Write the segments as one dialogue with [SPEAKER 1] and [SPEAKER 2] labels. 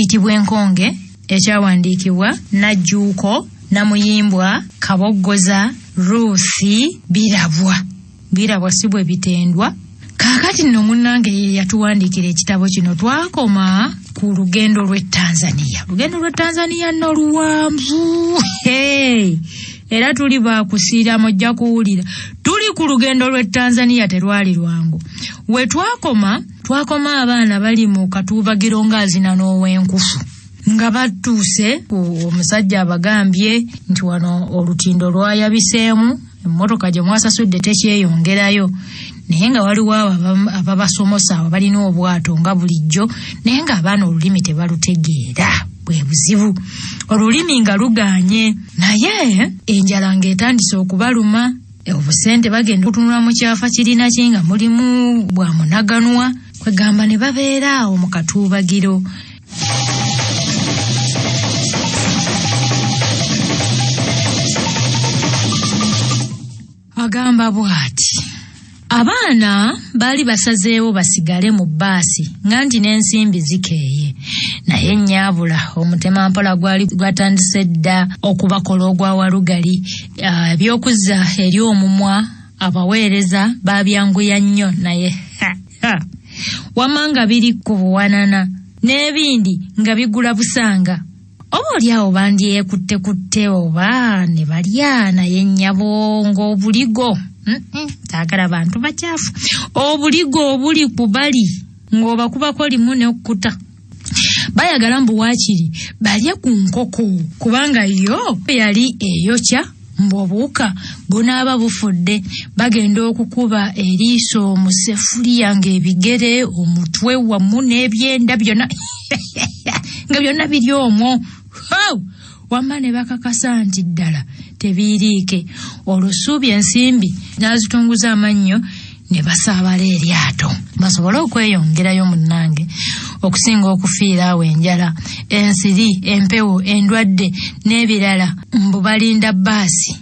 [SPEAKER 1] kiyitibwa enkonge ekyawandiikibwa Najjuuko Namuyimbwa Kaboggoza Ruuthi Birabwa si bwe bitendwa. Kaakati nno munnange ye yatuwandiikira ekitabo kino twakoma ku lugendo lw'e Tanzania. Lugendo lw'e Tanzania nno luwanvu. Era tuli baakusiira mujja kuwulira. Tuli ku lugendo lw'e Tanzania terwali lwangu. We twakoma abaana bali mu katuubagiro ng'azina n'ow'enkufu. Nga batuuse omusajja abagambye nti wano olutindo lwayabiseemu, emmotoka gye mwasasudde tekyeyongerayo. Naye nga waliwo ababasomosa abo balina obwato nga bulijjo, naye nga abaana olulimi tebalutegeera. Bwe buzibu. Olulimi nga lugaanye, naye enjala ng'etandise okubaluma. Obusente bagenda okutunula mu kyafa kirina ki nga mulimu bwa munaganwa, kwegamba ne babeera awo mu katuubagiro. Agamba bw'ati. Abaana baali basazeewo basigale mu bbaasi nga nti n'ensimbi zikeeye, naye nnyabula omutemampola gwali gwatandise dda okubakola ogwa walugali. Ebyokuzza eri omumwa abaweereza babyanguya nnyo, naye wamma nga biri ku buwanana n'ebindi nga bigula busanga. Oba oli awo bandyekutte oba ne balya, naye nnyabongo obuligo. Taagala bantu bakyafu. Obuligo obuli ku bali ng'obakubako limu n'okkuta. Bayagala mbu waakiri balye ku nkoko, kubanga yo yali eyokya mbobuuka bunaaba bufudde. Bagenda okukuba eriiso mu sefuliya ng'ebigere, omutwe wamu n'ebyenda byonna nga byonna biri omwo. Wamma ne bakakasa nti ddala tebiiriike. Olusuubi ensimbi n'azitunguza amannyo ne basaabala eryato basobole okweyongerayo munnange, okusinga okufiira awo enjala, ensiri, empewo, endwadde n'ebirala. Mbu balinda bbaasi.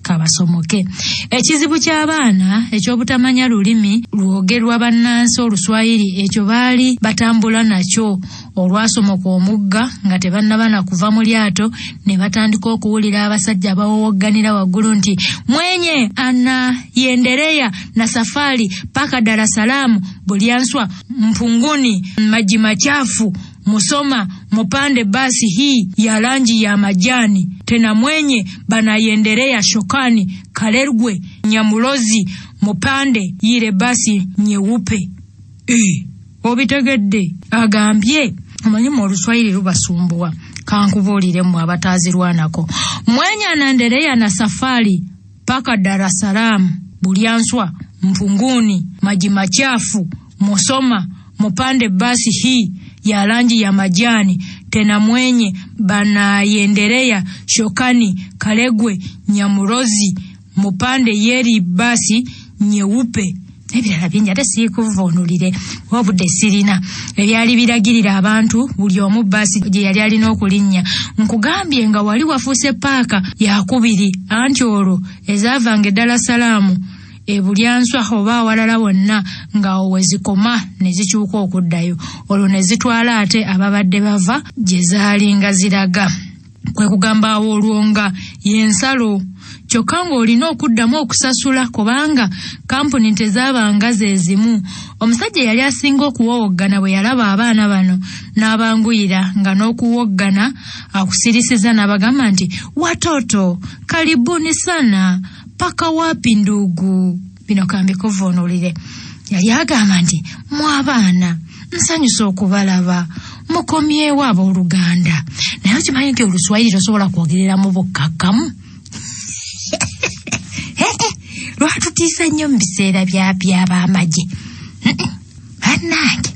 [SPEAKER 1] Kabasomoke. Ekizibu ky'abaana eky'obutamanya lulimi lwogerwa bannansi Oluswayiri, ekyo baali batambula nakyo olwasomoka omugga nga tebannaba na kuva mu lyato, ne batandika okuwulira abasajja abawowogganira waggulu nti mwenye anayendereya na safari paka Dar es Salaam, Bulyanswa, Mpunguni, maji machafu, Musoma, mupande basi hii ya rangi ya majani, tena mwenye banayenderea Shokani, Kalergwe, Nyamulozi, mupande yile basi nyeupe. Obitegedde. Agambye amanyi mu Oluswayiri lubasumbuwa, kankubuuliremu abatazirwanako. Mwenye anaendelea na safari paka Dar es Salaam, Bulyanswa, Mpunguni, maji machafu, Musoma, mupande basi hii ya rangi ya majani, tena mwenye banayenderea Shokani, Kalegwe, Nyamurozi, mupande yeri basi nyeupe. Ebirala bingi ate siikuvunulire wabudde sirina. Ebyali biragirira abantu buli omu bbaasi gye yali alina okulinnya. Nkugambye nga wali wafuuse paaka yakubiri, anti olwo ezaavanga Dar es Salaam, Bulyanswa oba awalala wonna nga owezikoma ne zikyuka okuddayo, olwo ne zitwala ate ababadde bava gye zaali nga ziraga. Kwe kugamba awo olwonga y'ensalo, kyokka ng'olina okuddamu okusasula kubanga kampuni tezaabanga ze zimu. Omusajja yali asinga okuwowoggana bwe yalaba abaana bano n'abanguyira nga n'okuwoggana akusirisiza n'abagamba nti watoto karibuni sana, paka wapi ndugu. Bino kambikuvuunulire. Yali agamba nti mwabaana nsanyusa okubalaba, mukomyewo abooluganda. Naye okimanyi nti Oluswayiri tosobola kwogerera mu bukkakkamu. Lwatutiisa nnyo mu biseera by'abamagye. Bannange.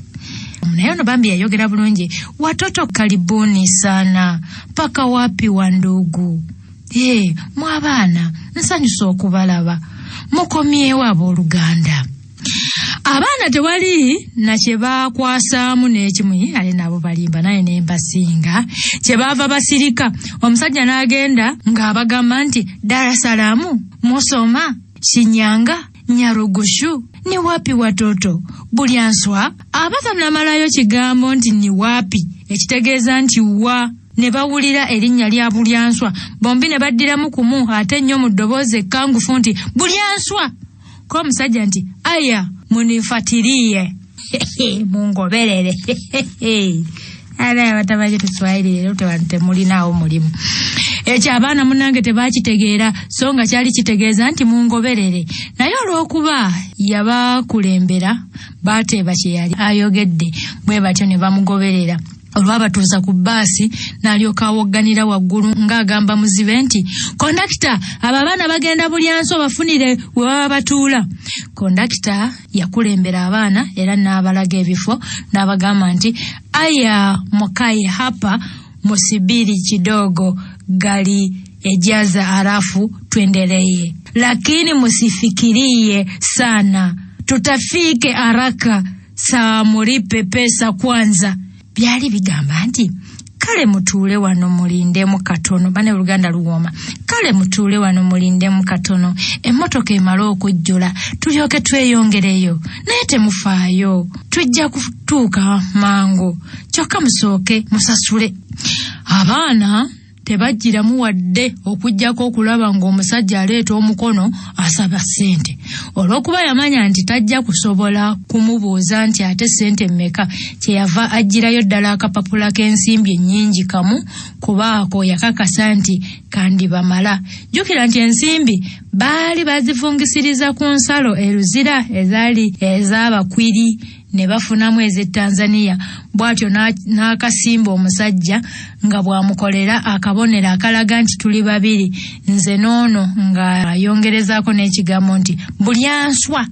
[SPEAKER 1] Naye ono bambi yayogera bulungi. Watoto karibuni sana, paka wapi wa ndugu. Mwabaana nsanyusa okubalaba, mukomyewo abooluganda. Abaana tewali na kye baakwasaamu n'ekimu, ale nabo balimba naye ne mbasinga kye baava basirika. Omusajja n'agenda ng'abagamba nti Dar es Salaam, Musoma, Shinyanga, Nyarugushu, ni wapi watoto, Bulyanswa. Abatanamalayo kigambo nti ni wapi ekitegeeza nti wa ne bawulira erinnya lya Bulyanswa bombi ne baddiramu kumu ate nnyo mu ddoboozi ekkangufu nti Bulyanswa ko omusajja nti aya munifatiriye mungoberere ala batabaje Kiswahili lero temulinawo mulimu ekyo abaana munange tebakitegeera so nga kyali kitegeeza nti mungoberere naye olw'okuba yabakulembera bateeba kye yali ayogedde bwe batyo ne bamugoberera olwabatuuza ku bbaasi n'alyoka awogganira waggulu ng'agamba muzibe nti kondakita abo abaana bagenda Bulyanswa bafunire we baba batuula. Kondakita yakulembera abaana era n'abalaga ebifo n'abagamba nti aya mukae hapa musibiri kidogo gari ejaza halafu tuendelee, lakini musifikirie sana, tutafike haraka, saa mulipe pesa kwanza. Byali bigamba nti kale mutuule wano mulindemu katono, bane Luganda luwoma, kale mutuule wano mulindemu katono, emmotoka emala okujjula tulyoke tweyongereyo, naye temufaayo, tujja kutuuka mangu, kyokka musooke musasule. Abaana tebajjiramu wadde okujjako okulaba ng'omusajja aleeta omukono asaba ssente. Olw'okuba yamanya nti tajja kusobola kumubuuza nti ate ssente mmeka, kyeyava ajjirayo ddala akapapula k'ensimbi ennyingi kamu, kubaako yakakasa nti kandi bamala. Jjukira nti ensimbi baali bazifungisiriza ku nsalo eruzira ezaali ez'abakwiri ne bafunamu ez'e Tanzania. Bw'atyo n'akasimba omusajja nga bw'amukolera akabonero akalaga nti tuli babiri, nze n'ono, nga ayongerezaako n'ekigambo nti Bulyanswa.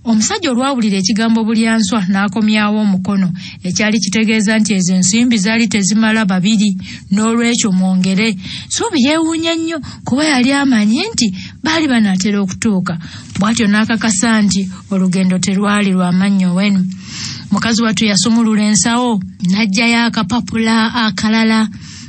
[SPEAKER 1] Omusajja olwawulira ekigambo Bulyanswa n'akomyawo omukono, ekyali kitegeeza nti ezo ensimbi zaali tezimala babiri, n'olwekyo mwongere. Suubi yeewuunya nnyo kuba yali amanyi nti baali banaatera okutuuka. Bw'atyo n'akakasa nti olugendo terwali lwa mannyo wenu. Mukazi wattu yasumulula ensawo, n'aggyayo akapapula akalala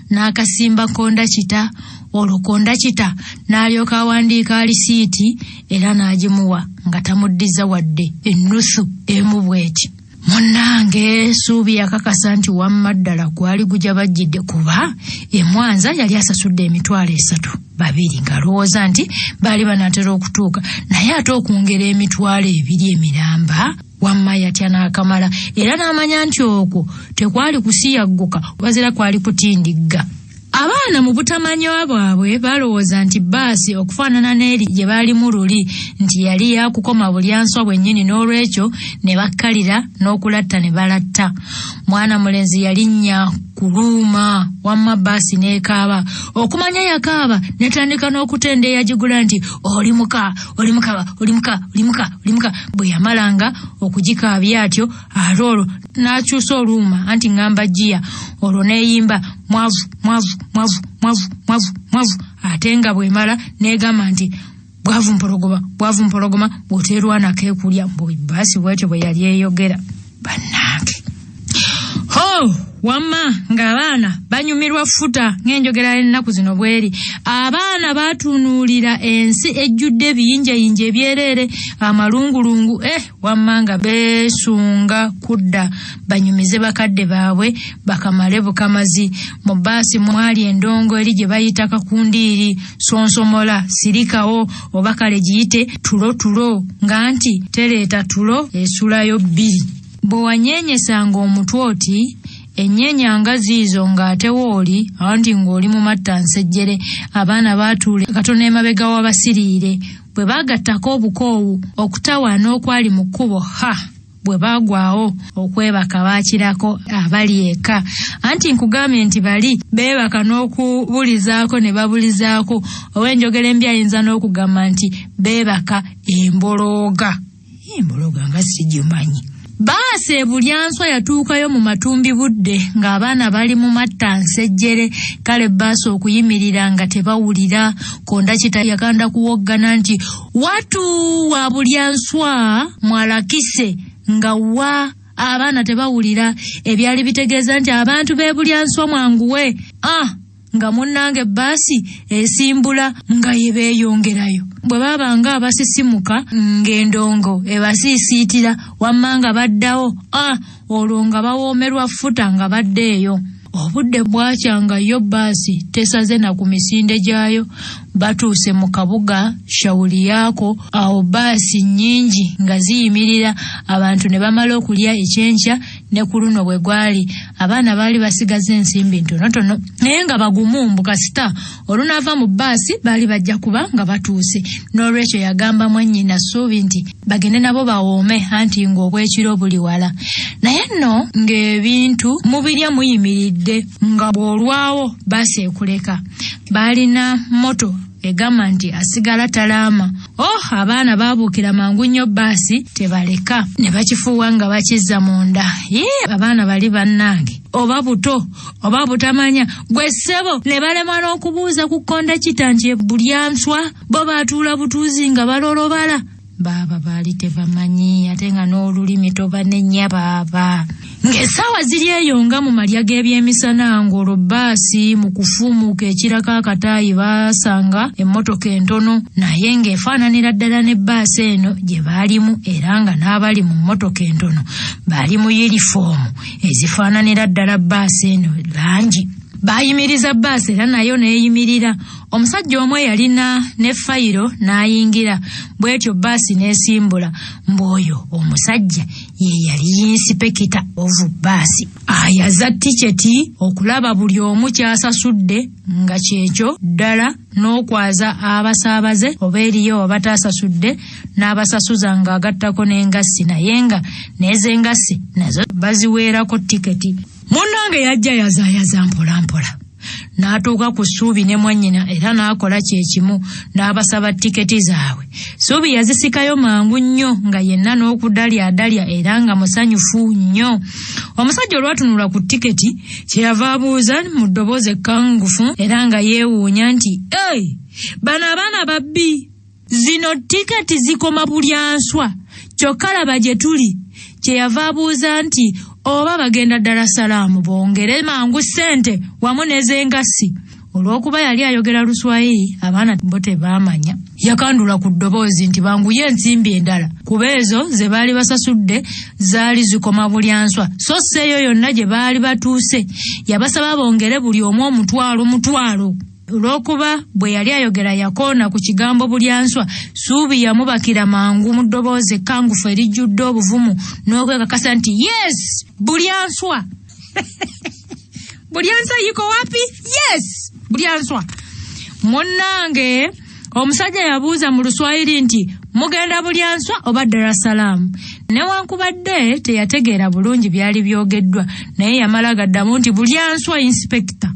[SPEAKER 1] n'akasimba kondakita. Olwo kondakita n'alyoka awandiika alisiiti era n'agimuwa nga tamuddiza wadde ennusu emu bw'eti. Munnange Suubi yakakasa nti wamma ddala gwali gujja bajjidde, kuba Mwanza yali asasudde emitwalo 3 babiri, ng'alowooza nti baali banaatera okutuuka, naye ate okwongera emitwalo 2 emiramba wamma yatya n'akamala, era n'amanya nti okwo tekwali kusiyagguka wazira kwali kutindigga. Abaana mu butamanya bwabwe balowooza nti bbaasi okufaanana n'eri gye baalimu luli nti yali yakukoma Bulyanswa bwennyini, n'olwekyo ne bakkalira n'okulatta ne balatta. Mwana mulenzi yalinnya kuluuma, wamma bbaasi n'ekaaba. Okumanya yakaaba netandika n'okutenda eyagigula nti olimuka, olimuka, olimuka, olimuka, olimuka. Bwe yamalanga okugikaabya atyo, ate olwo n'akyusa oluuma anti ngamba jjiya. Olwo n'eyimba mwavu, mwavu, mwavu, mwavu, mwavu, mwavu. Ate nga bw'emala n'egamba nti bwavu mpologoma, bwavu mpologoma, bw'oteerwanako ekulya. Bbaasi bw'etyo bwe yali eyogera. Bannange wamma ng'abaana banyumirwa futa ng'enjogera ennaku zino bweri. Abaana batunuulira ensi ejjudde ebiyinjayinja ebyereere, amalungulungu, wamma nga beesunga kudda banyumize bakadde baabwe bakamale bukamazi. Mu bbaasi mwali endongo eri gye bayita kakundiiri, sonsomola, sirikawo, oba kale giyite tulo, nga nti tereeta tulo esulayo 2. Bwe wanyeenyesanga omutwe oti ennyenyanga ziizo ng'ate wooli anti ng'oli mu mattansejjere, abaana baatuule katono emabega w'abasiriire. Bwe baagattako obukoowu okutawaana okwali mu kkubo, bwe baagwawo okwebaka baakirako abali eka. Anti nkugambye nti bali beebaka n'okubulizaako ne babulizaako, ow'enjogera embi ayinza n'okugamba nti beebaka embolooga. Embolooga nga sigimanyi. Bbaasi Bulyanswa yatuukayo mu matumbi budde ng'abaana bali mu mattansejjere. Kale bbaasi okuyimirira nga tebawulira. Kondakita yakanda kuwoggana nti watu wa Bulyanswa mwalakise, nga wa abaana tebawulira. Ebyali bitegeeza nti abantu b'e Bulyanswa mwanguwe. nga munnange basi esimbula nga yebeeyongerayo. Bwe baba nga abasisimuka ng'endongo ebasiisiitira wamma nga baddawo, olwo nga bawoomerwa futa nga baddeeyo. Obudde bwakyanga yo basi tesaze na ku misinde gyayo, batuuse mu kabuga Shauli yako. Awo basi nnyingi nga ziyimirira, abantu ne bamala okulya ekyenkya ne ku luno bwe gwali abaana baali basigaze ensimbi ntonotono naye nga bagumumbu kasita olunaava mu basi baali bajja kuba nga batuuse. N'olwekyo yagamba mwannyina Ssuubi nti bagende nabo bawoome anti ng'obwekiro buli wala. Naye nno ng'ebintu mubirya muyimiridde nga bw'olwawo basi ekuleka. Baalina moto egamba nti asigala talaama. Abaana baabuukira mangu nnyo basi tebaleka ne bakifuuwa nga bakizza munda. Abaana bali bannange oba buto oba butamanya gwe ssebo ne balema n'okubuuza ku kondakita nti Bulyanswa bo baatuula butuuzi nga balolobala. Baaba baali tebamanyi ate nga n'olulimi tobanenya baaba. Ng'essaawa ziri eyo nga mu malya g'ebyemisana ng'olwo basi mu kufuumuuka ekiraka akataayi baasanga emmotoka entono naye ng'efaananira ddala ne basi eno gye baalimu era nga n'abali mu mmotoka entono baali mu yunifoomu ezifaananira ddala basi eno langi. Baayimiriza basi era nayo neeyimirira. Omusajja omu yalina ne fayiro n'ayingira, bw'etyo basi n'esimbula. Mbwoyo omusajja ye yali yinsipeekita ovu basi. Ayaza tiketi okulaba buli omu ky'asasudde nga kyekyo ddala n'okwaza abasaabaze oba eriyo abataasasudde n'abasasuza ng'agattako n'engassi naye nga n'ez'engassi nazo baziweerako tiketi. Munnange yajja yazaayaza mpolampola n'atuuka ku Ssuubi ne mwannyina era n'akola kyekimu n'abasaba tiketi zaabwe. Ssuubi yazisikayo mangu nnyo nga yenna n'okudalyadalya era nga musanyufu nnyo. Omusajja olwatunula ku tiketi kyeyava abuuza mu ddoboozi ekkangufu era nga yeewuunya nti bano abaana babbi, zino tiketi zikoma Bulyanswa kyokka laba gye tuli. Kyeyava abuuza nti oba bagenda Dar es Salaam bongere mangu ssente wamu n'ez'engassi. Olw'okuba yali ayogera Luswayiri abaana bo tebaamanya, yakandula ku ddoboozi nti banguye ensimbi endala kuba ezo ze baali basasudde zaali zikoma Bulyanswa so sseeyo yonna gye baali batuuse. Yabasaba bongere buli omu omutwalo. Olw'okuba bwe yali ayogera yakoona ku kigambo Bulyanswa, Ssuubi yamubakira mangu mu ddoboozi ekkangufu erijjudde obuvumu n'okwekakasa nti yes Bulyanswa. Bulyanswa yuko wapi? Yes Bulyanswa. Munnange omusajja yabuuza mu Luswayiri nti mugenda Bulyanswa oba Dar es Salaam? Newankubadde teyategeera bulungi byali byogeddwa naye yamala gaddamu nti Bulyanswa inspector.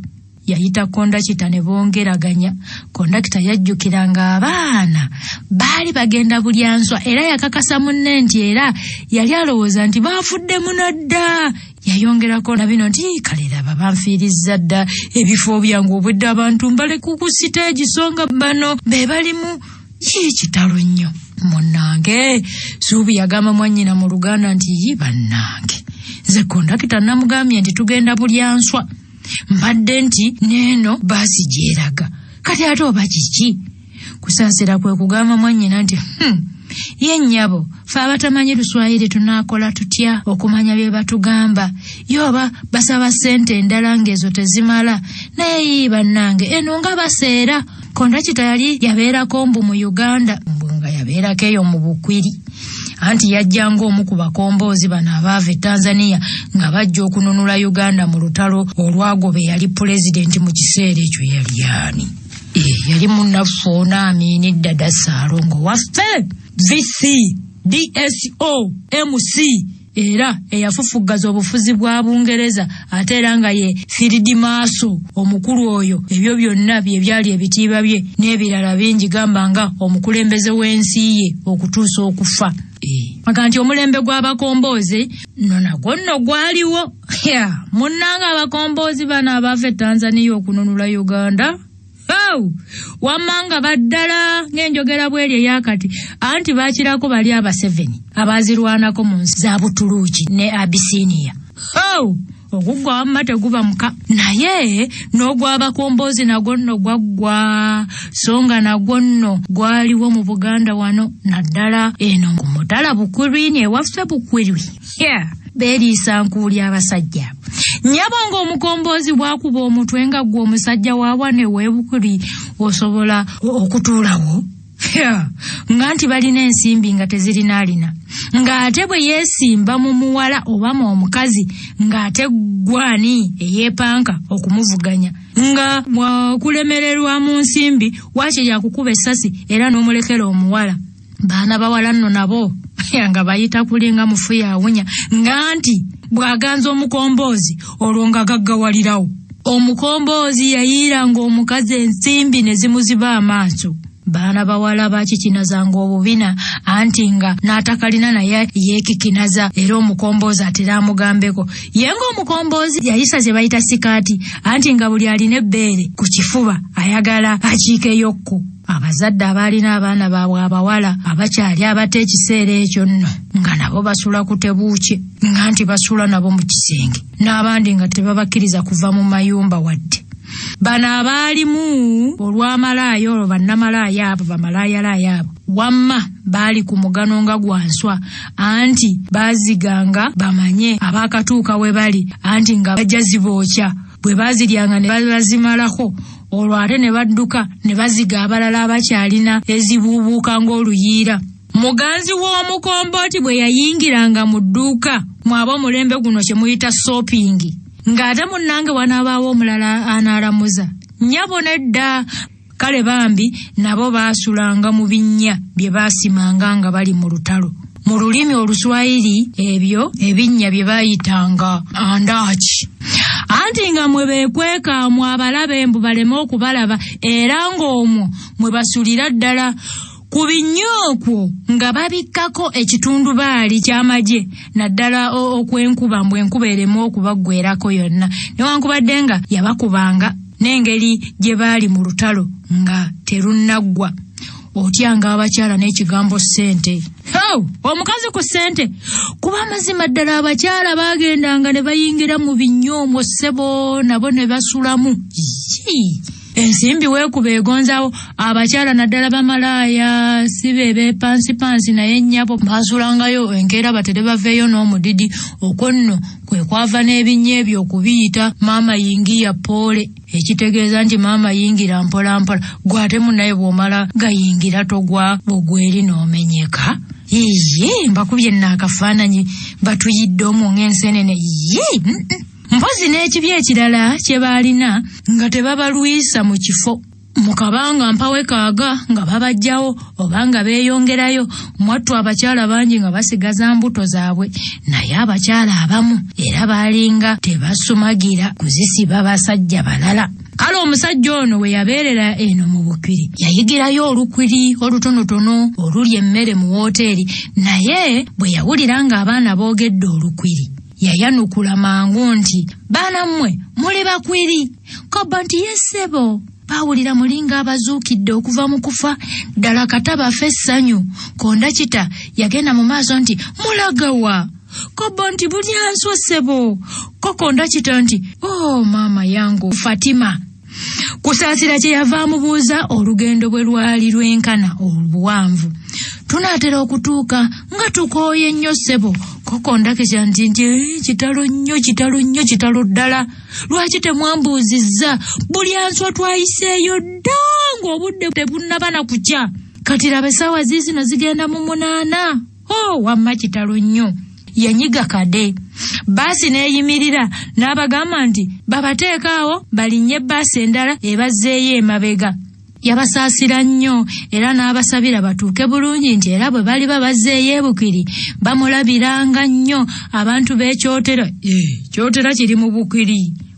[SPEAKER 1] Yayita kondakita ne bongeraganya. Kondakita yajjukiranga abaana baali bagenda Bulyanswa era yakakasa munne nti era yali alowooza nti baafudde munadda. Yayongerako na bino nti kalera banfiirizza dda ebifo byange obwedde abantu mbale ku siteegi songa bano be balimu kitalo nnyo. Munnange Ssuubi yagamba mwannyina mu Luganda nti bannange ze kondakita namugambye nti tugenda Bulyanswa. Mbadde nti neeno basi gyeraga kati ate oba kiki? Kusaasira kwe kugamba mwannyina nti ye nnyabo fe abatamanyi Luswayiri tunaakola tutya okumanya bye batugamba? Yoba basaba ssente endala ng'ezo tezimala. Naye bannange eno nga baseera. Kondakita yali yabeerako mbu mu Uganda nga yabeerako eyo mu Bukwiri anti yajjanga omu ku bakomboozi bano abaava e Tanzania nga bajja okununula Uganda mu lutalo olwagobe yali pulezidenti mu kiseera ekyo yali ani? Yali munnaffoona Amini Dada Ssaalongo waffe VC DSO MC era eyafufuggaza obufuzi bwa Bungereza ate era nga ye Field Maaso omukulu oyo. Ebyo byonna bye byali ebitiibwa bye n'ebirala bingi gamba nga omukulembeze w'ensi ye okutuusa okufa. Akanti omulembe gw'abakomboozi nagwo nno gwaliwo. Munnanga abakomboozi bano abaava e Tanzania okununula Uganda wammanga baddala ng'enjogera bweri eyakati anti baakirako bali aba 7 abazirwanako mu nsi za Butuluuki ne Abisinia. ogugwa wamma teguba muka naye n'ogw'abakombozi nagwo nno gwaggwa songa nagwo nno gwaliwo mu Buganda wano naddala eno ku Mutala Bukwirwini ewaffe Bukwirwi beeriisa nkuuli abasajja nnyabo ng'omukombozi bwakuba omutwe nga gwe omusajja waawane w'Ebukwiri osobola okutuulawo nga nti balina ensimbi nga tezirinaalina ng'ate bwe yeesimba mu muwala oba mu omukazi ng'ate gwani eyeepanka okumuvuganya nga kulemererwa mu nsimbi waakiri akukuba essasi era n'omulekera omuwala baana bawala nno nabo nga bayita kulinga mufu yaawunya nga nti bw'aganza omukombozi olwo nga gaggawalirawo omukombozi yayiiranga omukazi ensimbi ne zimuziba amaaso baana bawala bakikinazanga obubina anti nga n'atakalina naye yeekikinaza era omukombozi atera amugambeko ye ng'omukombozi yayisa ze bayita sikaati anti nga buli alina ebbeere ku kifuba ayagala akiikeyokko abazadde abaalina abaana baabwe abawala abakyali abato ekiseera ekyo nno nga nabo basula ku tebuuke nga nti basula nabo mu kisenge n'abandi nga tebabakkiriza kuva mu mayumba wadde bano abaalimu olw'amalaaya olwo bannamalaaya abo bamalaayalaaya abo wamma baali ku mugano nga gwanswa anti baaziganga bamanye abaakatuuka we bali anti nga bajja zibookya bwe baaziryanga ne bazimalako olwo ate ne badduka ne baziga abalala abakyalina ezibuubuuka ng'oluyiira muganzi w'omukombooti bwe yayingiranga mu dduuka mwaba omulembe guno kye muyita shopping ng'ate munnange wanaabaawo omulala anaalamuza nnyabo nedda kale bambi nabo baasulanga mu binnya bye baasimanga nga bali mu lutalo mu lulimi Oluswayiri ebyo ebinnya bye baayitanga andaki anti nga mwe beekweka mwe abalabe embu baleme okubalaba era ng'omwo mwe basulira ddala ku binnya okwo nga babikkako ekitundubaali ky'amagye naddala okwenkuba mbwe enkuba ereme okubaggwerako yonna newankubadde nga yabakubanga n'engeri gye baali mu lutalo nga terunnaggwa otyanga abakyala n'ekigambo ssente omukazi ku ssente kuba amazima ddala abakyala baagendanga ne bayingira mu binnya omwo ssebo nabo ne basulamu ensimbi weekuba egonzawo abakyala naddala bamalaaya si be beepansipansi naye nnyabo baasulangayo enkeera batere baveeyo n'omudidi okwo nno kwe kwava n'ebinnya ebyo okubiyita maama yingiya poole ekitegeeza nti maama yingira mpola mpola gwate munnaye bw'omala gayingira togwa bugweri n'omenyeka mbakubye n'akafaananyi batuyidde omwo ng'ensenene mpozi n'ekibi ekirala kye baalina nga tebabalwisa mu kifo mu kabanga mpawe kaaga nga babajjawo oba nga beeyongerayo mwattu abakyala bangi nga basigaza mbuto zaabwe naye abakyala abamu era baalinga tebasumagira kuzisiba basajja balala kale omusajja ono we yabeerera eno mu Bukwiri yayigirayo olukwiri olutonotono olulya emmere mu wooteeri naye bwe yawulira ng'abaana boogedde olukwiri yayanukula mangu nti baana mmwe muli bakwiri koba nti yesebo baawulira mulinga abazuukidde okuva mu kufa ddala kata bafe essanyu konda kita yagenda mu maaso nti mulagawa koba nti buli answa sebo kokonda kita nti maama yangu Fatima kusaasira kye yava amubuuza olugendo bwe lwali lwenkana obuwanvu tunaatera okutuuka nga tukooye nnyo ssebo kokonda kesya nti kitalo nnyo kitalo ddala lwaki temwambuuzizza buli answa twayiseeyo dda ng'obudde tebunnaba na kukya kati laba essaawa ziizino zigenda mu 8 wamma kitalo nnyo yanyiga kade baasi n'eyimirira n'abagamba nti babateekaawo balinnye baasi endala ebazzeeyo emabega yabasaasira nnyo era n'abasabira batuuke bulungi nti era bwe bali babazzeeyo e Bukwiri bamulabiranga nnyo abantu b'ekyotera kyotera kiri mu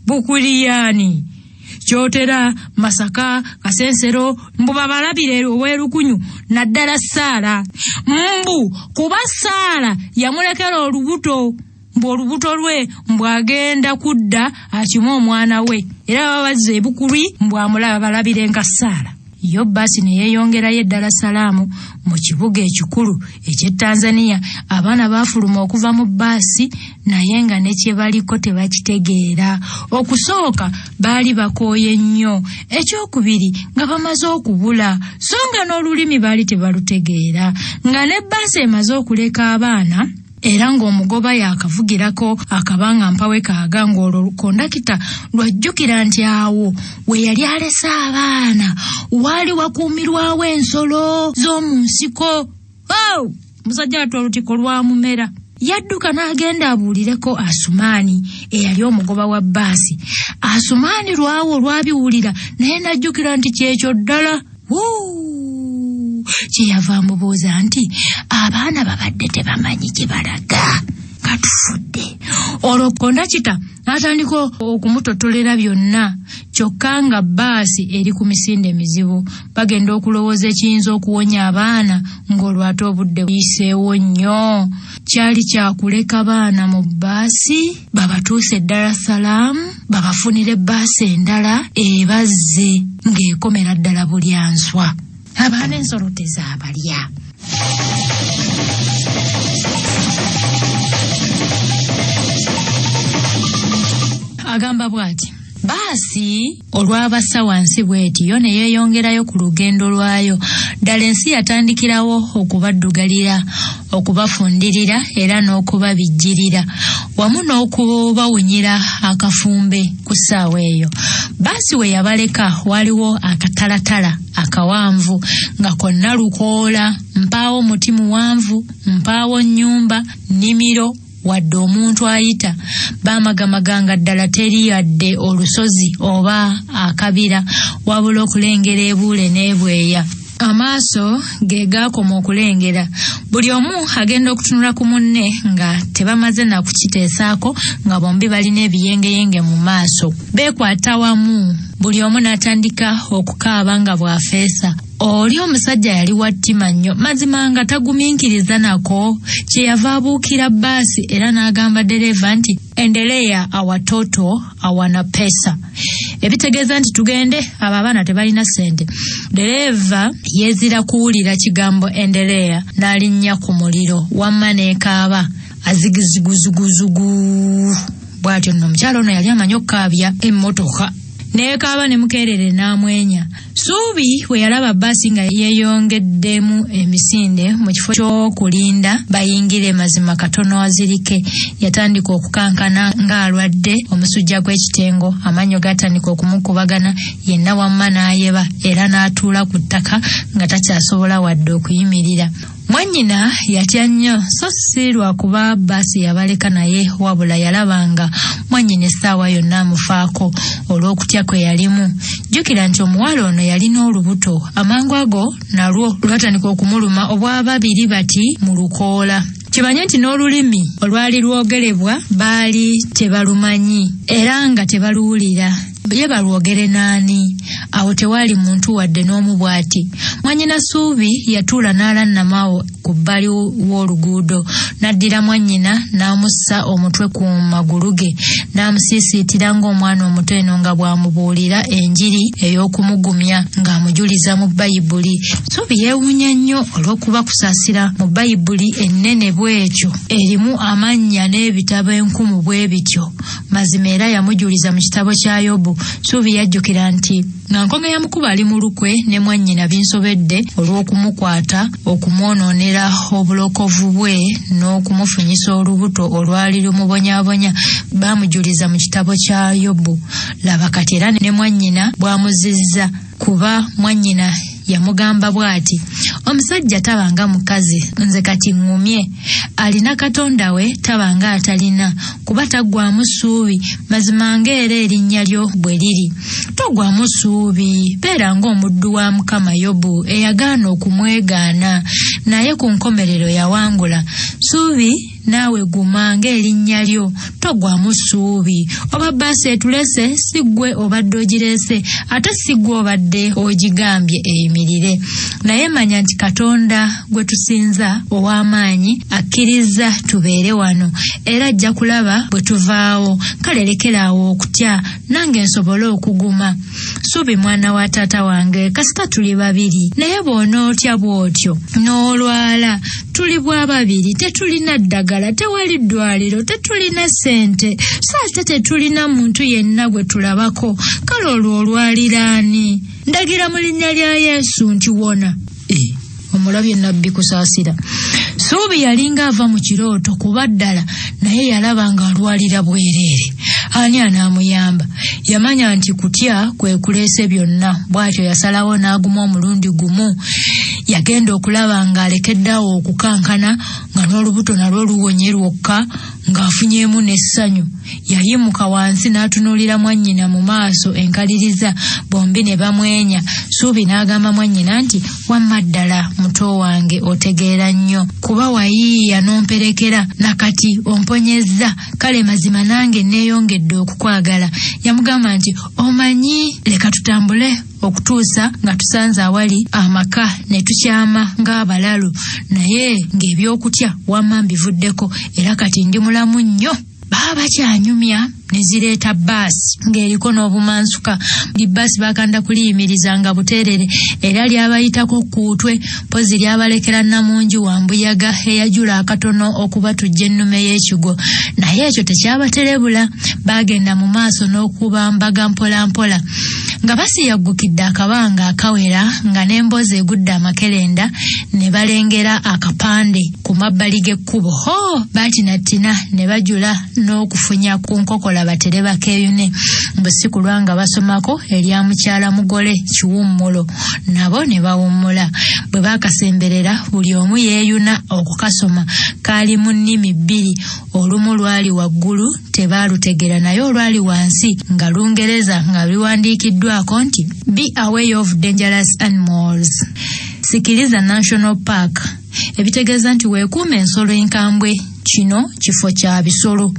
[SPEAKER 1] Bukwiri yaani kyotera Masaka Kasensero mbu babalabire ow'erukunyu naddala Saala mbu kuba Saala yamulekera olubuto mbu olubuto lwe mbwagenda kudda akime omwana we era babazze e Bukwiri mbwamulaba balabire nga Saala yo bbaasi ne yeeyongerayo Dar es Salaam mu kibuga ekikulu eky'e Tanzania. Abaana baafuluma okuva mu bbaasi naye nga ne kye baliko tebakitegeera. Okusooka baali bakooye nnyo, ekyokubiri nga bamaze okubula so nga n'olulimi baali tebalutegeera, nga ne bbaasi emaze okuleka abaana era ng'omugoba yakavugirako akabanga mpawe kaaga ng'olwo kondakita lwajjukira nti awo we yali alese abaana waali wakuumirwawo ensolo z'omu nsiko. Musajja ati olutiko lwamumera. Yadduka n'agenda abuulireko Asumaani eyali omugoba wa bbaasi. Asumaani lwawo lwabiwulira naye najjukira nti kyekyo ddala. Kyeyava amubuuza nti abaana babadde tebamanyi gye balaga, katufudde. Olwo kondakita n'atandika okumutotolera byonna, kyokka nga bbaasi eri ku misinde mizibu. Bagenda okulowooza ekiyinza okuwonya abaana ng'olwo ate obudde buyiseewo nnyo. Kyali kyakuleka baana mu bbaasi babatuuse Dar es Salaam, babafunire bbaasi endala ebazze ng'ekomera ddala Bulyanswa. Abaana ensolo tezaabalya. Agamba bw'ati, bbaasi olwabassa wansi bw'eti yo ne yeeyongerayo ku lugendo lwayo. Ddala ensi yatandikirawo okubaddugalira, okubafundirira era n'okubabijjirira wamu n'okubawunyira akafumbe ku ssaawa eyo. Bbaasi we yabaleka waliwo akatalatala akawanvu nga konna lukoola, mpaawo muti muwanvu, mpaawo nnyumba, nnimiro wadde omuntu ayita. Baamagamaganga ddala teri yadde olusozi oba akabira wabula okulengera ebuule n'ebweya. Amaaso ge gaakoma okulengera. Buli omu agenda okutunula ku munne nga tebamaze na kukiteesaako, nga bombi balina ebiyengeyenge mu maaso. Beekwata wamu, buli omu n'atandika okukaaba nga bw'afeesa. Oli omusajja yali wa ttima nnyo, mazima nga tagumiikiriza nako. Kyeyava abuukira bbaasi era n'agamba ddereeva nti endelea awatoto awana pesa, ebitegeeza nti tugende, abo abaana tebalina ssente. Ddereeva yeezira kuwulira kigambo endelea n'alinnya ku muliro, wamma n'ekaaba azigiziguzuguzugu bw'atyo. Nno omukyalo ono yali amanyi okukaabya emmotoka. Neekaaba ne mukeerere n'amwenya. Suubi we yalaba bbaasi nga yeeyongeddemu emisinde mu kifo ky'okulinda bayingire mazima katono azirike, yatandika okukankana ng'alwadde, omusujja gw'ekitengo, amannyo gatandika okumukubagana, yenna wamma n'ayeba era n'atuula ku ttaka nga takyasobola wadde okuyimirira. Mwannyina yatya nnyo, so si lwakuba bbaasi yabaleka naye, wabula yalabanga mwannyina essaawa yonna amufaako olw'okutya kwe yalimu. Jjukira nti omuwala ono yalina olubuto, amangu ago nalwo lwatandika okumuluma obw'ababiri bati mu lukoola. Kimanye nti n'olulimi olwali lwogerebwa baali tebalumanyi era nga tebaluwulira. Ye balwogere naani? Awo tewaali muntu wadde n'omu bw'ati. Mwannyina Suubi yatuula n'alannamawo ku bbali w'oluguudo, n'addira mwannyina n'amussa omutwe ku magulu ge, n'amusiisiitira ng'omwana omuto eno nga bw'amubuulira enjiri ey'okumugumya ng'amujuliza mu Bayibuli. Suubi yeewuunya nnyo olw'okuba kusaasira mu Bayibuli ennene bw'ekyo erimu amannya n'ebitabo enkumu bwe bityo. Mazima era yamujuliza mu kitabo kya Yobu. Suubi yajjukira nti nga nkonge yamukuba ali mu lukwe ne mwannyina binsobedde olw'okumukwata, okumwonoonera obulokovu bwe n'okumufunyisa olubuto olwali lumubonyaabonya. Baamujuliza mu kitabo kya Yobu. Laba kati era ne mwannyina bw'amuzizza, kuba mwannyina yamugamba bw'ati, omusajja tabanga mukazi, nze kati ngumye. Alina Katonda we tabanga atalina, kuba taggwamu ssuubi, mazima ng'era erinnya lyo bwe liri. Toggwamu ssuubi, beera ng'omuddu wa Mukama Yobu eyagaana okumwegaana, naye ku nkomerero yawangula. Ssuubi naawe guma ng'erinnya lyo, toggwamu ssuubi. Oba bbaasi etulese, si ggwe obadde ogireese, ate si ggwe obadde ogigambye eyimire. tuyimirire. Naye manya nti Katonda gwe tusinza ow'amaanyi akkiriza tubeere wano era ajja kulaba bwe tuvaawo. Kale lekeraawo okutya, nange nsobole okuguma. Subi mwana wa taata wange, kasita tuli babiri, naye bw'onootya bw'otyo n'olwala tuli bwa babiri, tetulina ddagala, tewali ddwaliro, tetulina ssente, so ate tetulina muntu yenna gwe tulabako. Kale olwo olwalira ani? Ndagira mu linnya lya Yesu nti wona. Omulabye nabbi kusaasira. Suubi yalinga ava mu kirooto kuba ddala naye yalaba nga alwalira bwereere. Ani anaamuyamba? Yamanya nti kutya kwe kuleese byonna, bw'atyo yasalawo n'aguma omulundi gumu. Yagenda okulaba ng'alekeddawo okukankana nga n'olubuto nalwo luwonye lwokka ng'afunyeemu n'essanyu. Yayimuka wansi n'atunuulira mwannyina mu maaso enkaliriza, bombi ne bamwenya. Suubi n'agamba mwannyina nti wamma ddala muto wange otegeera nnyo, kuba wayiiya n'omperekera nakati omponyezza, kale mazima nange neeyongedde okukwagala. Yamugamba nti omanyi, leka tutambule okutuusa nga tusanze awali amaka ne tukyama ng'abalalu, naye ng'ebyokutya wamma mbivuddeko era kati ndi mulamu nnyo. Baba kyanyumya ne zireeta bbaasi ng'eriko n'obumansuka. Buli bbaasi bakanda kuliyimiriza nga buteerere era lyabayitako kuutwe, mpozi lyabalekera Namungi wa Mbuyaga eyajula akatono okuba tujja ennume y'ekigo. Naye ekyo tekyabaterebula, bagenda mu maaso n'okubambaga mpolampola. Nga basiyaggukidde akabanga akawera nga n'emboozi egudde amakerenda, ne balengera akapande ku mabbali g'ekkubo. Baatinatina ne bajula n'okufunya ku nkokola batere bakeeyune. Bwe si kulwa nga basomako erya mukyala mugole Kiwummulo, nabo ne bawummula. Bwe baakasemberera buli omu yeeyuna okukasoma. Kaali mu nnimi bbiri, olumu lwali waggulu tebaalutegera, naye olwali wansi nga Lungereza nga biwandiikiddwako nti Be aware of dangerous animals. Sikiriza National Park, ebitegeeza nti weekuuma ensolo enkambwe. Kino kifo kya bisolo.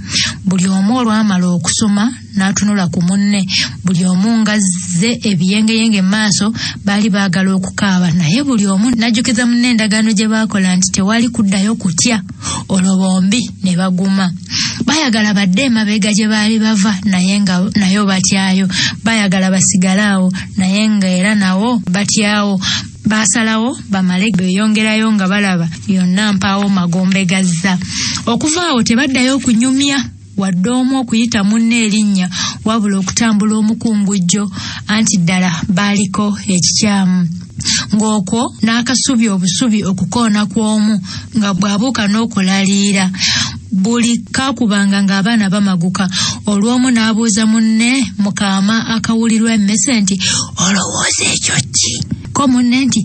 [SPEAKER 1] Buli omu olwamala okusoma n'atunula ku munne, buli omu ngazze ebiyengeyenge maaso, baali baagala okukaaba, naye buli omu n'ajjukiza munne endagaano gye baakola nti tewali kuddayo kutya. Olwo bombi ne baguma. Bayagala badde emabega gye baali bava, naye nayo batyayo. Bayagala basigale awo, naye nga era nawo batyawo. Baasalawo bamale beeyongerayo nga balaba yonna mpaawo magombe gazza. Okuva awo tebaddayo kunyumya wadde omu okuyita munne erinnya, wabula okutambula omukungujjo, anti ddala baaliko ekikyamu. Ng'okwo n'akasubi obusubi okukoona kw'omu nga bw'abuuka n'okulaliira. Buli kaakubanga ng'abaana bamaguka, olw'omu n'abuuza munne mu kaama akawulirwa emmese nti olowooza ekyo ki? Ko munne nti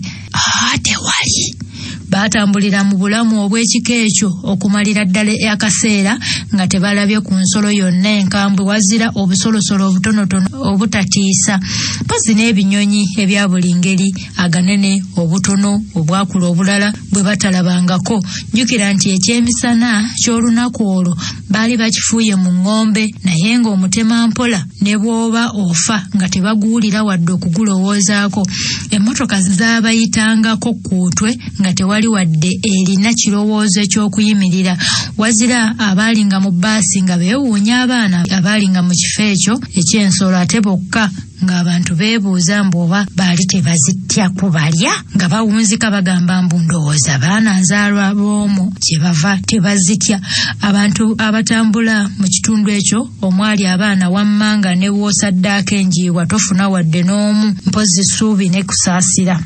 [SPEAKER 1] tewali. Baatambulira mu bulamu obw'ekika ekyo okumalira ddala akaseera nga tebalabye ku nsolo yonna enkambwe, wazira obusolosolo obutonotono obutatiisa, mpozi n'ebinyonyi ebya buli ngeri, aganene obutono obwakula obulala bwe batalabangako. Jjukira nti ekyemisana ky'olunaku olwo baali bakifuuye mu ng'ombe, naye ng'omutema mpola ne bw'oba ofa nga tebaguwulira wadde okugulowoozaako. Emmotoka zaabayitangako kuutwe nga tewali wadde erina kirowoozo eky'okuyimirira, wazira abaalinga mu bbaasi nga beewuunya abaana abaalinga mu kifo ekyo eky'ensolo, ate bokka ng'abantu beebuuza mboba baali tebazittya kubalya, nga bawunzika bagamba mbu ndowooza baana nzaalwa b'omu gye bava tebazitya. Abantu abatambula mu kitundu ekyo omwali abaana wamma nga ne woosaddaako enjiibwa tofuna wadde n'omu, mpozi Suubi ne kusaasira.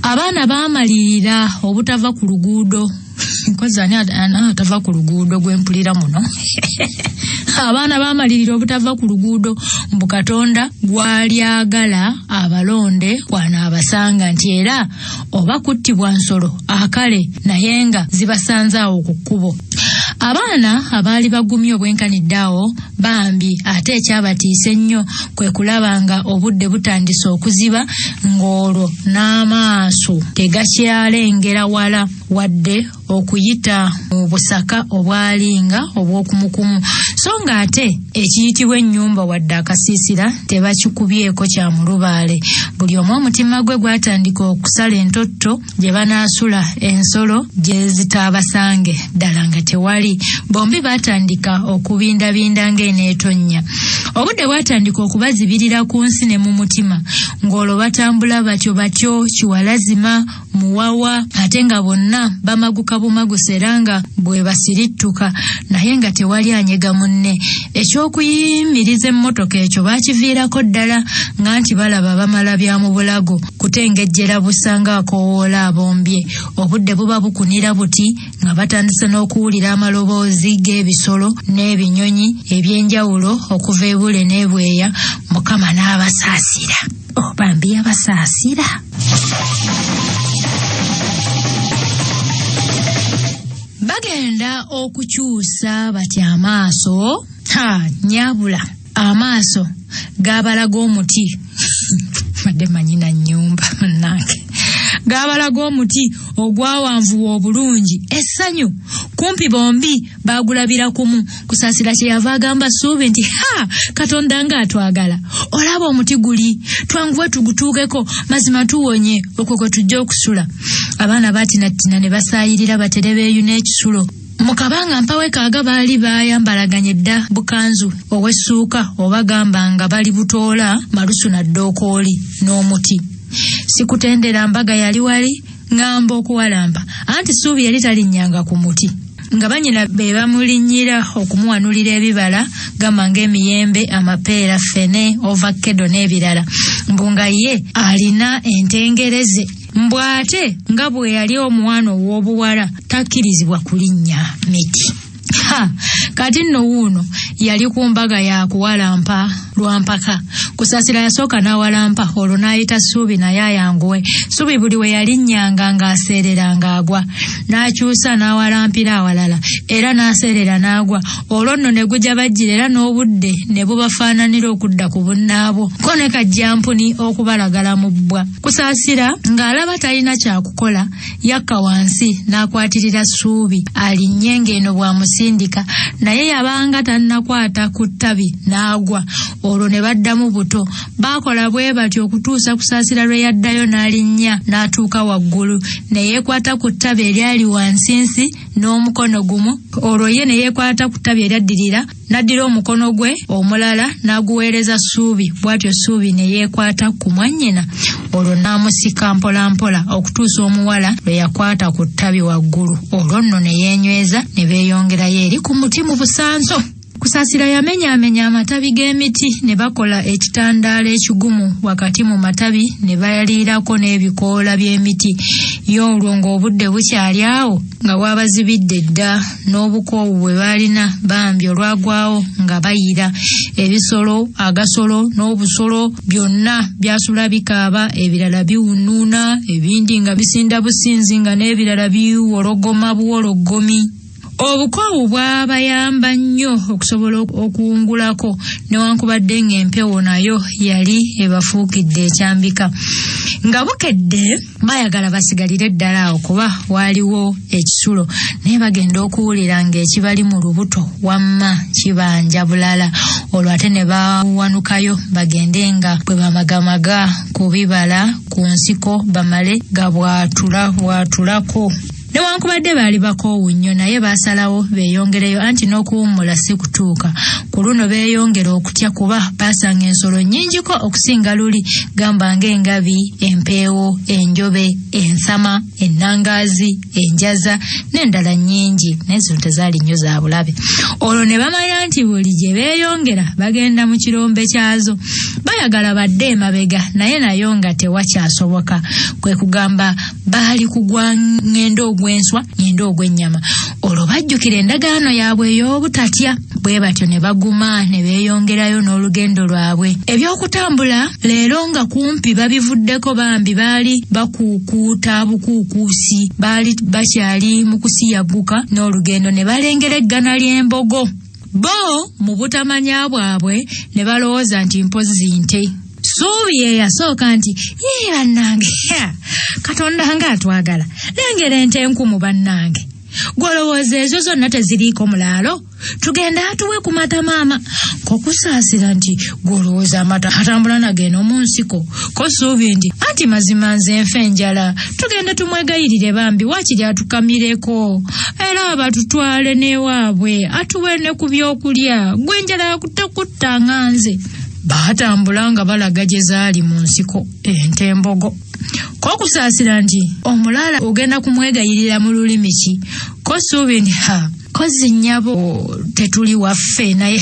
[SPEAKER 1] Abaana baamalirira obutava ku luguudo. Nkozi ani atava ku luguudo gwempulira muno? Abaana baamalirira obutava ku luguudo, mbu Katonda gw'alyagala abalonde kw'anaabasanga, nti era oba kuttibwa nsolo akale naye nga zibasanze awo ku kkubo. Abaana abaali bagumye obwenkanidde awo bambi, ate ekyabatiisa ennyo kwe kulaba nga obudde butandise okuziba, ng'olwo n'amaaso tegakyalengera wala wadde okuyita mu busaka obwalinga obw'okumukumu, so nga ate ekiyitibwa ennyumba wadde akasiisira tebakikubyeko kya mulubaale. buli omu omutima gwe gwatandika okusala entotto gye banaasula ensolo gye zitaabasange ddala nga tewali. Bombi baatandika okubindabinda ng'eneetonnya. Obudde bwatandika okubazibirira ku nsi ne mu mutima, ng'olwo batambula batyo kiwalazima muwawa, ate nga bonna bamaguka bumaguse era nga bwe basirittuka, naye nga tewali anyega munne. Eky'okuyimiriza emmotoka ekyo baakiviirako ddala, nga nti balaba bamala bya mu bulago kutengejjera busanga akowoola abombye. Obudde buba bukunira buti nga batandise n'okuwulira amaloboozi g'ebisolo n'ebinyonyi eby'enjawulo okuva ebule n'ebweya. Mukama n'abasaasira. Bambi abasaasira. Bagenda okukyusa batya amaaso. Nyabula amaaso gabalaga omuti madde manyina nnyumba nange gabalaga omuti ogwawanvuwa obulungi essanyu. Kumpi bombi bagulabira kumu. Kusaasira kye yava agamba Suubi nti Katonda nga atwagala, olaba omuti guli, twanguwe tugutuukeko mazima tuwonye okwo kwe tujja okusula. Abaana baatinatina ne basaayirira batere beeyuna ekisulo. Mu kabanga mpawe kaaga baali bayambalaganye dda bukanzu ow'essuuka oba gamba nga bali butoola malusu na ddookooli n'omuti. Sikutendera mbaga yali wali ngamba okuwalamba, anti Suubi yali talinnyanga ku muti. Nga banyina be bamulinnyira okumuwanulira ebibala gamba ng'emiyembe, amapeera, ffene, ovakkedo n'ebirala. Mbunga ye alina entengereze. Mbwate nga bwe yali omwana ow'obuwala takkirizibwa kulinnya miti. Kati nno wuuno yali ku mbaga ya kuwalampa lwampaka. Kusaasira yasooka n'awalampa, olwo n'ayita Suubi naye ayanguwe. Suubi buli we yalinnyanga ng'aseerera ng'agwa, n'akyusa n'awalampira awalala era n'aseerera n'agwa. Olwo nno ne gujja bajjira era n'obudde ne bubafaananira okudda ku bunnaabwo, ko ne kajjampuni okubalagala mu bbwa. Kusaasira ng'alaba talina kyakukola, yakka wansi n'akwatirira Suubi alinnye ng'eno bwamusindika, naye yabanga tannakwata ku ttabi n'agwa. Olwo ne baddamu buto. Baakola bwe batyo okutuusa Kusaasira lwe yaddayo n'alinnya n'atuuka waggulu, ne yeekwata ku ttabi eryali wansinsi n'omukono gumu. Olwo ye ne yeekwata ku ttabi eryaddirira, n'addira omukono gwe omulala n'aguweereza Suubi, bw'atyo Suubi ne yeekwata ku mwannyina. Olwo n'amusika mpolampola okutuusa omuwala lwe yakwata ku ttabi waggulu. Olwo nno ne yeenyweza ne beeyongerayo eri ku muti mu busanzo. Kusaasira yamenyaamenya amatabi g'emiti ne bakola ekitandaala ekigumu wakati mu matabi ne bayaliirako n'ebikoola by'emiti. Y'olwo ng'obudde bukyali awo nga bwabazibidde dda, n'obukoowu bwe baalina bambi olwagwawo nga bayira. Ebisolo, agasolo n'obusolo byonna byasula bikaaba, ebirala biwunuuna, ebindi nga bisinda businzi nga n'ebirala biwologoma buwologomi. Obukoowu bwabayamba nnyo okusobola okuwungulako, newankubadde ng'empewo nayo yali ebafuukidde ekyambika. Nga bukedde bayagala basigalire ddala awo kuba waaliwo ekisulo, naye bagenda okuwulira ng'ekibali mu lubuto wamma kibanja bulala. Olwo ate ne bawanukayo bagende nga bwe bamagamaga ku bibala ku nsiko bamale gabwatulako. Newankubadde baali bakoowu nnyo, naye baasalawo beeyongereyo, anti n'okuwummula si kutuuka. Ku luno beeyongera okutya kuba baasanga ensolo nnyingiko okusinga luli, gamba ng'engabi, empeewo, enjobe, ensama, ennangaazi, enjaza n'endala nnyingi, naye zino tezaali nnyo za bulabe. Olwo ne bamanya nti buli gye beeyongera bagenda mu kirombe kyazo. Bayagala badde emabega, naye nayo nga tewakyasoboka. Kwe kugamba baali kugwa ng'endo ogw'enswa, ng'endo ogw'ennyama. Olwo bajjukira endagaano yaabwe ey'obutatya. Bwe batyo ne baguma ne beeyongerayo n'olugendo lwabwe. Eby'okutambula leero nga kumpi babivuddeko, bambi baali bakuukuuta bukuukuusi, baali bakyali mu kusiyagguka n'olugendo ne balengera eggana ly'embogo. Bo mu butamanya bwabwe ne balowooza nti mpozi nte. Suubi ye yasooka nti bannange, Katonda nga atwagala, lengera ente enkumu bannange. Gwolowooza ezo zonna teziriiko mulaalo? Tugenda atuwe ku mata maama. Kokusaasira nti gwolowooza amata atambula nageno mu nsiko. Ko suubi nti anti mazima nze nfe enjala. Tugende tumwegayirire bambi waakiri atukamireko. Era batutwale n'ewaabwe atuwe ne ku byokulya. Gwe enjala yakutakutta nga nze. Baatambula nga balaga gye zaali mu nsiko ente embogo. Kokusaasira nti omulala ogenda kumwegayirira mu lulimi ki? Ko suubi nti kozi nnyabo tetuli waffe naye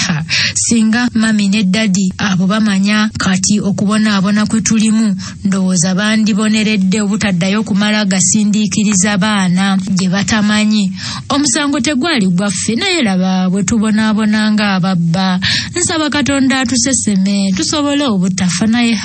[SPEAKER 1] singa mami ne dadi abo bamanya kati okubonaabona kwe tulimu ndowooza bandiboneredde obutaddayo kumala gasindiikiriza baana gye batamanyi. Omusango tegwali gwaffe naye laba bwe tubonaabona nga ababba. Nsaba Katonda atuseseme tusobole obutafa naye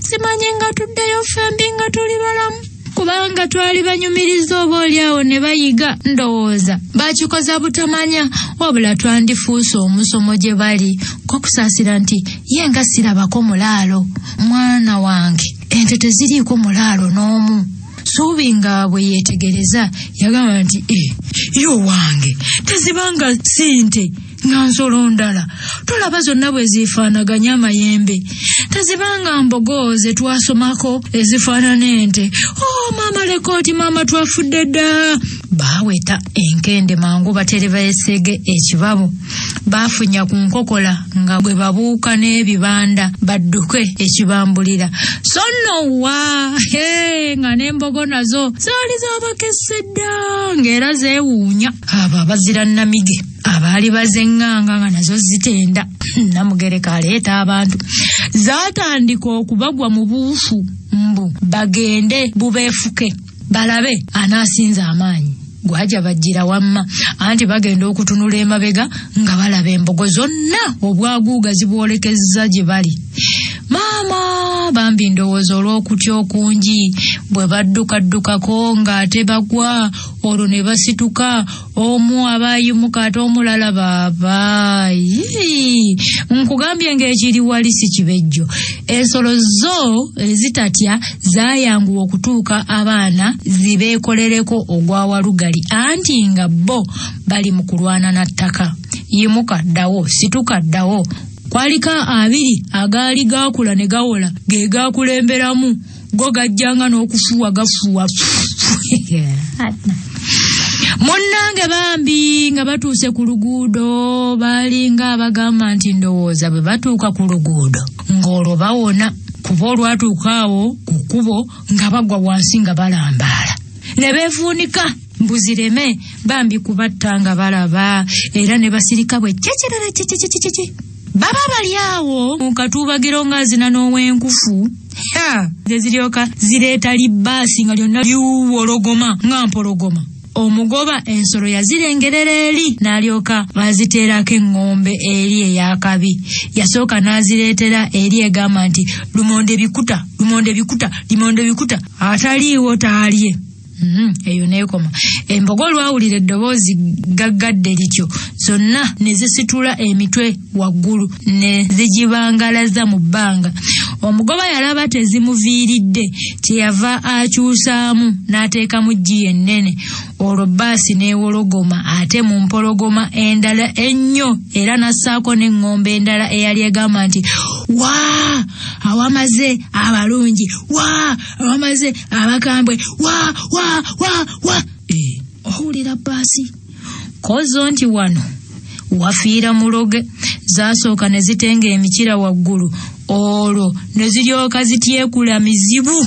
[SPEAKER 1] simanyi nga tuddeyo fembi nga tuli balamu. Kubanga twali banyumiriza oboolyawo ne bayiga ndowooza bakikoza butamanya wabula twandifuusa omusomo gye bali. Kokusaasira nti ye nga sirabako mulaalo. Mwana wange ente teziriiko mulaalo n'omu. Suubi nga bwe yeetegereza yagamba nti yo wange tezibanga sinte nga nsolo ndala. Tolaba zonna bwe zifaanaganya amayembe. Tezibanga mbogo ze twasomako ezifaanana ente. Maama lekooti maama twafudde dda. Baaweta enkende mangu batereva esege ekibabu. Baafunya ku nkokola nga bwe babuuka n'ebibanda badduke ekibambulira. So nno nga n'embogo nazo zaali zaabakesse dda ng'era zeewuunya. Abo abazira namige abaali bazeŋŋanga nga nazo zitenda. Namugereka aleeta abantu. Zaatandika okubagwa mu buufu mbu bagende bubeefuke balabe anaasinza amaanyi. Gwaja bajjira wamma anti bagenda okutunula emabega nga balaba embogo zonna obwaguuga zibwolekezza gye bali. Maama bambi ndowooza olw'okutya okungi bwe baddukaddukako ng'ate bagwa olwo ne basituka omu abaayimuka ate omulala baaba. Nkugambye ng'ekiri wali si kibejjo. Ensolo zo ezitatya zaayanguwa okutuuka abaana zibeekolereko ogwa Walugali anti nga bo bali mu kulwana na ttaka. Yimuka ddawo situka ddawo. Kwalika abiri agaali gaakula ne gawola ge gaakulemberamu go gajjanga n'okufuuwa gafuuwa. Munnange bambi nga batuuse ku luguudo baalinga abagamba nti ndowooza bwe batuuka ku luguudo ng'olwo bawona kuba olwatuuka awo ku kkubo nga bagwa wansi nga balambaala ne beevuunika mbuzireme bambi kubatta nga balaba era ne basirika bwe kyekirala. Baba bali awo mu katuubagiro nga zina n'ow'enkufu. Ziryoka zireeta libbaasi nga lyonna liwologoma nga mpologoma. Omugoba ensolo yazirengerera eri n'alyoka baziteerako eŋŋombe eri ey'akabi. Yasooka n'azireetera eri egamba nti lumonde bikuta, lumonde bikuta, lumonde bikuta. Ataliiwo taalye. Eyo neekoma. Embogo lwawulira eddoboozi gaggadde lityo zonna ne zisitula emitwe waggulu ne zigibangalaza mu bbanga. Omugoba yalaba tezimuviiridde kyeyava akyusaamu n'ateekamu ggi ennene. Olwo bbaasi n'ewologoma ate mu mpologoma endala ennyo era n'assaako n'eŋŋombe endala eyali egamba nti waa awamaze abalungi, waa awamaze abakambwe, waa waa waa waa. Owulira bbaasi kozo nti wano wafiira muloge. Zaasooka ne zitenga emikira waggulu olwo ne ziryoka zityekula mizibu.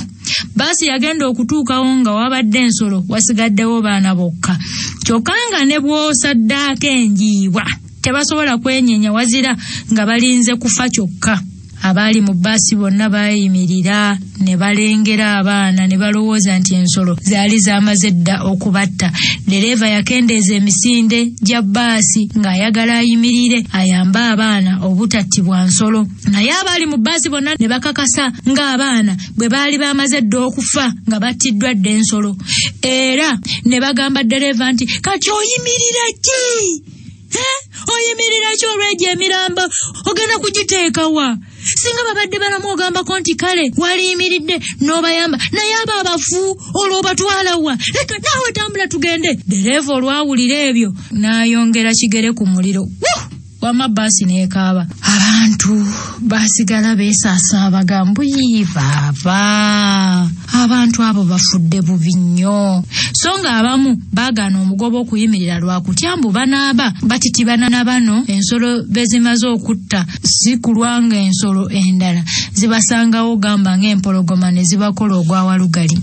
[SPEAKER 1] Bbaasi yagenda okutuukawo nga wabadde ensolo wasigaddewo baana bokka. Kyokka nga ne bw'osaddaako enjiibwa tebasobola kwenyenya wazira nga balinze kufa kyokka. Abaali mu bbaasi bonna baayimirira ne balengera abaana ne balowooza nti ensolo zaali zaamaze dda okubatta. Dereeva yakendeeza emisinde gya bbaasi ng'ayagala ayimirire ayambe abaana obutattibwa nsolo. Naye abaali mu bbaasi bonna ne bakakasa ng'abaana bwe baali baamaze dda okufa nga battiddwa dda ensolo. Era ne bagamba dereeva nti kati oyimirira ki? Oyimirira ki olw'egyo emirambo ogenda kugiteeka wa? singa babadde balamu ogambako nti kale waliyimiridde n'obayamba naye abo abafu olwo batwalawa leka naawe tambula tugende. Dereeva olwawulira ebyo n'ayongera kigere ku muliro. Wama basi neekaaba. Abantu basigala beesaasa bagambuyi baaba. Abantu abo bafudde bubi nnyo. So nga abamu baagaana omugoba okuyimirira lwakutya mbu banaaba batitibana na bano ensolo bezimaze okutta si kulwanga ensolo endala zibasangawo gamba ng'empologoma ne zibakola ogwawalugali.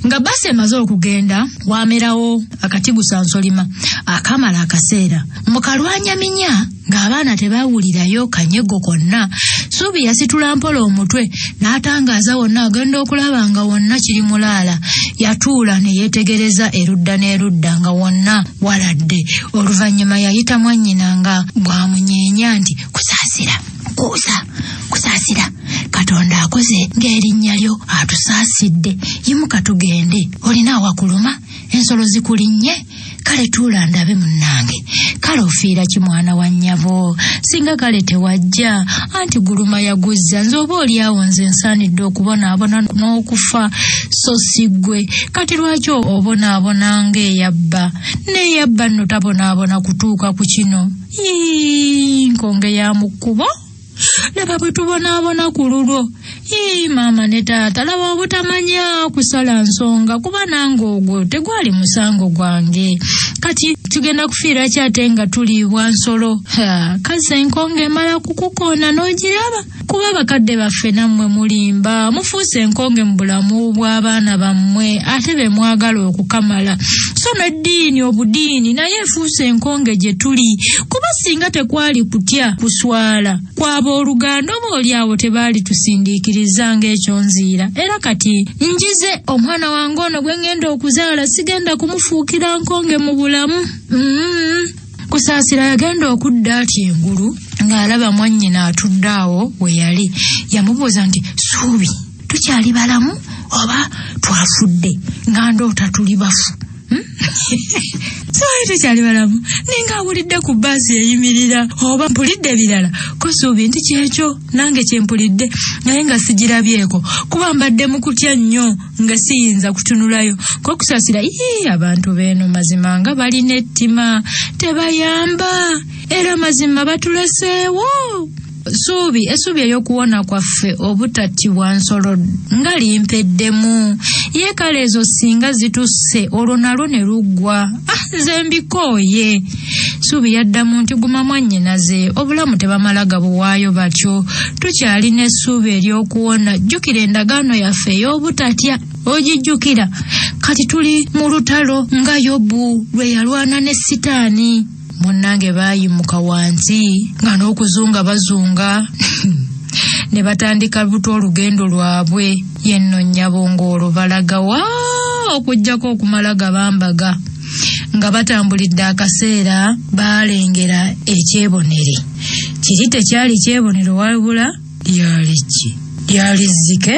[SPEAKER 1] Nga basi emaze okugenda waamerawo akatigusa nsolima akamala akaseera mu kalwanyaminya ng'abaana tebaawulirayo kanyego konna. Suubi yasitula mpola omutwe n'atangaaza wonna agenda okulaba nga wonna kiri mulaala. Yatuula ne yeetegereza erudda n'erudda nga wonna waladde. Oluvannyuma yayita mwannyina nga bw'amunyeenya nti kusaasira kusaasira Katonda akoze ng'erinnya lyo atusaasidde, yimuka tugende. Olina awakuluma ensolo zikulinnye, kale tuula ndabe munnange. Kale ofiira ki mwana wa nnyabo? Singa kale tewajja anti guluma yaguzza, nze oba oli awo nze nsaanidde okubonaabona n'okufa so si ggwe. Kati lwaki obonaabona ng'eyabba? N'eyabba nno tabonaabona kutuuka ku kino. Nkonge ya mu kkubo. Laba bwe tubonaabona ku lulwo. Maama ne taata laba obutamanya kusala nsonga kuba nange ogwo tegwali musango gwange. Kati tugenda kufiira ki ate nga tuliibwa nsolo? Kaze enkonge emala kukukoona n'ogiraba? Kuba bakadde baffe nammwe mulimba, mufuuse enkonge mu bulamu bw'abaana bammwe ate be mwagala okukamala. So n'eddiini obudiini naye efuuse enkonge gye tuli, kuba singa tekwali kutya kuswala kwaba oluganda oba oli awo tebaali tusindiikiriza ng'ekyonziira. Era kati njize omwana wange ono gwe ngenda okuzaala sigenda kumufuukira nkonge mu bulamu. Kusaasira yagenda okudda atya engulu ng'alaba mwannyina atudde awo we yali. Yamubuuza nti Suubi, tukyali balamu oba twafudde? Nga ndoota tuli bafu. Soali tukyali balamu ninga awulidde ku baasi eyimirira oba mpulidde birala ko Suubi nti kyekyo nange kyempulidde naye nga sigirabyeko kuba mbadde mu kutya nnyo nga siyinza kutunulayo. Ko Kusaasira abantu beeno mazima nga balina ettima tebayamba era mazima batuleseewo. Suubi essuubi ey'okuwona kwaffe obutattibwa nsolo nga limpeddemu. Ye kale ezo singa zitusse olwo nalwo ne luggwa. Nze mbikooye. Suubi yaddamu nti guma mwannyinaze obulamu tebamala gabuwaayo batyo. Tukyalina essuubi ery'okuwona. Jjukira endagaano yaffe ey'obutatya. Ogijjukira? Kati tuli mu lutalo nga Yobu lwe yalwana ne Sitaani. Munnange baayimuka wansi nga n'okuzunga bazunga ne batandika buto olugendo lwabwe. Yenno nnyabo ng'olwo balaga okujjako okumala gabambaga. Nga batambulidde akaseera baalengera ekyebonere. Kiri tekyali kyebonero wabula lyali ki? Lyali zzike.